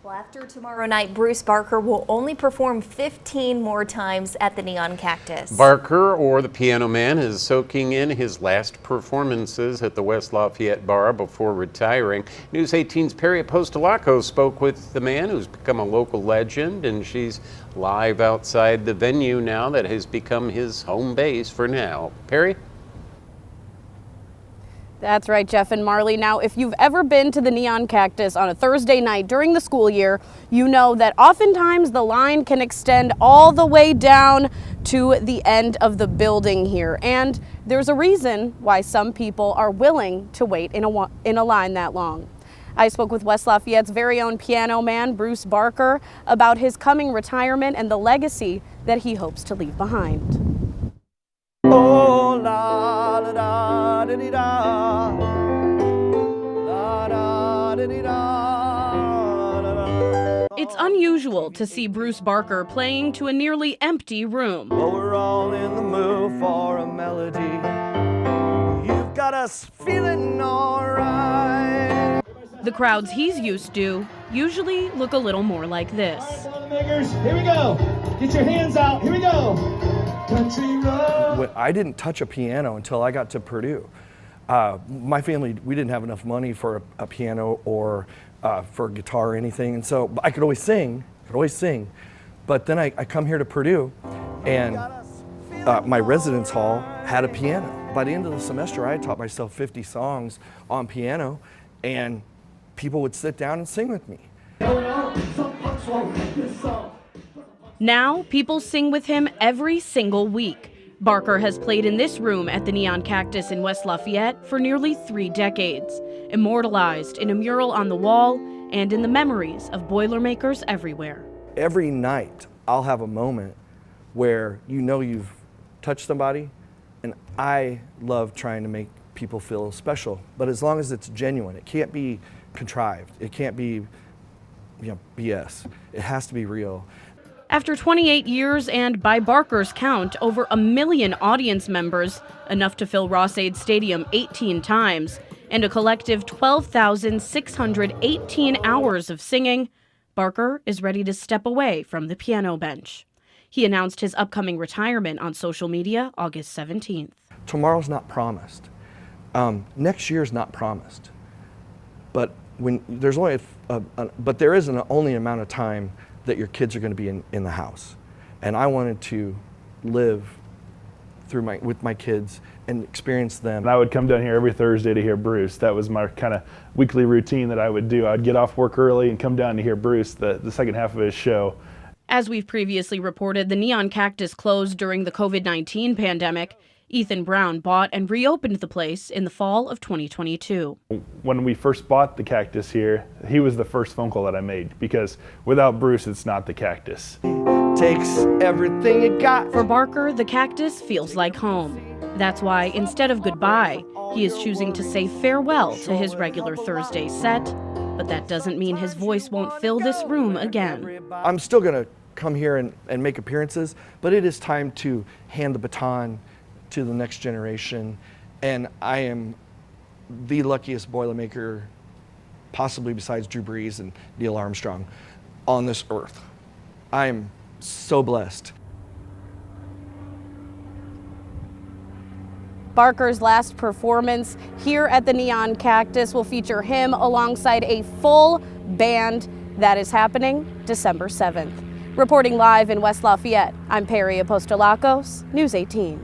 Well, after tomorrow night, Bruce Barker will only perform 15 more times at the Neon Cactus. Barker, or the Piano Man, is soaking in his last performances at the West Lafayette bar before retiring. News 18's Pari Apostolakos spoke with the man who's become a local legend, and she's live outside the venue now that has become his home base for now. Pari? That's right, Jeff and Marley. Now, if you've ever been to the Neon Cactus on a Thursday night during the school year, you know that oftentimes the line can extend all the way down to the end of the building here. And there's a reason why some people are willing to wait in a line that long. I spoke with West Lafayette's very own piano man, Bruce Barker, about his coming retirement and the legacy that he hopes to leave behind. Oh, la da da da da da, la da da da da. It's unusual to see Bruce Barker playing to a nearly empty room. Well, we're all in the mood for a melody. You've got us feeling alright. The crowds he's used to usually look a little more like this. All right, makers, here we go. Get your hands out. Here we go. Country road. I didn't touch a piano until I got to Purdue. My family, we didn't have enough money for a piano or for a guitar or anything, and so I could always sing, but then I come here to Purdue, and my residence hall had a piano. By the end of the semester, I had taught myself 50 songs on piano, and people would sit down and sing with me. Now, people sing with him every single week. Barker has played in this room at the Neon Cactus in West Lafayette for nearly 3 decades, immortalized in a mural on the wall and in the memories of Boilermakers everywhere. Every night, I'll have a moment where you know you've touched somebody, and I love trying to make people feel special, but as long as it's genuine, it can't be contrived, it can't be BS, it has to be real. After 28 years and, by Barker's count, over 1 million audience members, enough to fill Ross-Ade Stadium 18 times, and a collective 12,618 hours of singing, Barker is ready to step away from the piano bench. He announced his upcoming retirement on social media August 17th. Tomorrow's not promised. Next year's not promised. But when there's only but there is only an amount of time that your kids are going to be in the house, and I wanted to live with my kids and experience them. And I would come down here every Thursday to hear Bruce. That was my kind of weekly routine that I would do. I'd get off work early and come down to hear Bruce the second half of his show. As we've previously reported, the Neon Cactus closed during the COVID-19 pandemic. Ethan Brown bought and reopened the place in the fall of 2022. When we first bought the Cactus here, he was the first phone call that I made, because without Bruce, it's not the Cactus. Takes everything you got. For Barker, the Cactus feels like home. That's why, instead of goodbye, he is choosing to say farewell to his regular Thursday set. But that doesn't mean his voice won't fill this room again. I'm still going to come here and make appearances, but it is time to hand the baton to the next generation, and I am the luckiest Boilermaker, possibly besides Drew Brees and Neil Armstrong, on this earth. I am so blessed. Barker's last performance here at the Neon Cactus will feature him alongside a full band. That is happening December 7th. Reporting live in West Lafayette, I'm Pari Apostolakos, News 18.